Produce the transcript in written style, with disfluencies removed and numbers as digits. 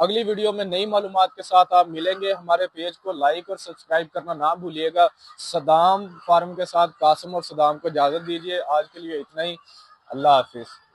अगली वीडियो में नई मालूमात के साथ आप मिलेंगे। हमारे पेज को लाइक और सब्सक्राइब करना ना भूलिएगा। सदाम फार्म के साथ कासिम और सदाम को इजाज़त दीजिए। आज के लिए इतना ही। अल्लाह हाफिज़।